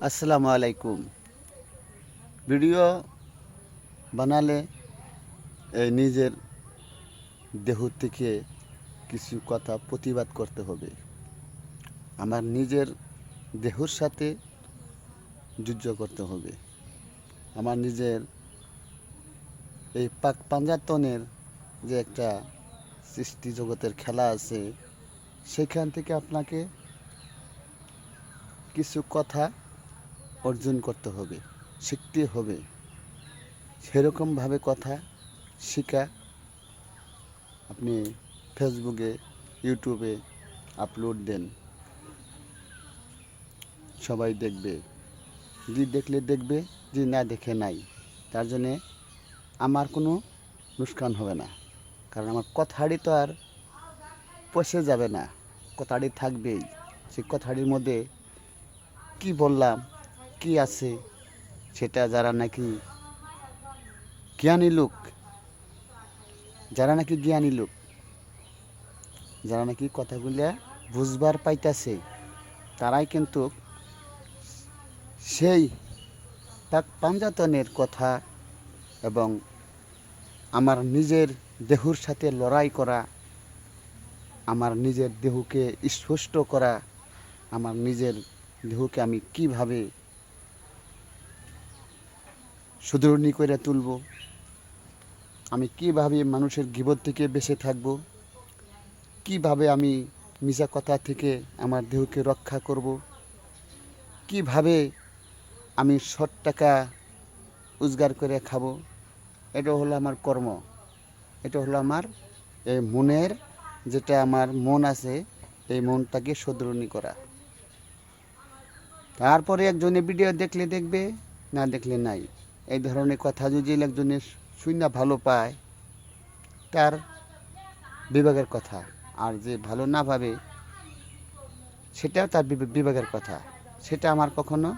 আসসালামু আলাইকুম। ভিডিও বানালে এই নিজের দেহ থেকে কিছু কথা প্রতিবাদ করতে হবে। আমার নিজের দেহর সাথে যুদ্ধ করতে হবে। আমার নিজের এই পাক পাঞ্জাতনের যে একটা সৃষ্টি জগতের খেলা আছে, সেখান থেকে আপনাকে কিছু কথা অর্জন করতে হবে, শিখতে হবে। সেরকমভাবে কথা শেখা আপনি ফেসবুকে, ইউটিউবে আপলোড দেন, সবাই দেখবে। যে দেখলে দেখবে, যে না দেখে নাই। তার জন্যে আমার কোনো নুকসান হবে না, কারণ আমার কথাটি তো আর পচে যাবে না, কথাটি থাকবেই। সেই কথাটির মধ্যে কি বললাম, কি আছে, সেটা যারা নাকি জ্ঞানী লোক, যারা নাকি জ্ঞানী লোক, যারা নাকি কথাগুলো বুঝবার পাইতাছে, তারাই কিন্তু সেই পাক পাঞ্জাতনের কথা এবং আমার নিজের দেহর সাথে লড়াই করা, আমার নিজের দেহকে স্পষ্ট করা, আমার নিজের দেহকে আমি কিভাবে সুদৃঢ় করে তুলব, আমি কিভাবে মানুষের গীবত থেকে বেঁচে থাকব, কিভাবে আমি মিছা কথা থেকে আমার দেহকে রক্ষা করব, কিভাবে আমি সৎ টাকা রোজগার করে খাবো। এটা হলো আমার কর্ম, এটা হলো আমার এই মনের, যেটা আমার মন আছে, এই মনটাকে সুদৃঢ় করা। তারপরে একজনে ভিডিও দেখলে দেখবে, না দেখলে নাই। এই ধরনের কথা যদি একজনে শুনে ভালো পায়, তার বিভাগের কথা। আর যে ভালো না ভাবে, সেটাও তার বিভাগের কথা। সেটা আমার কখনো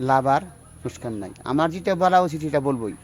লাভ আর লোকসান নাই। আমার যেটা বলা উচিত সেটা বলবোই।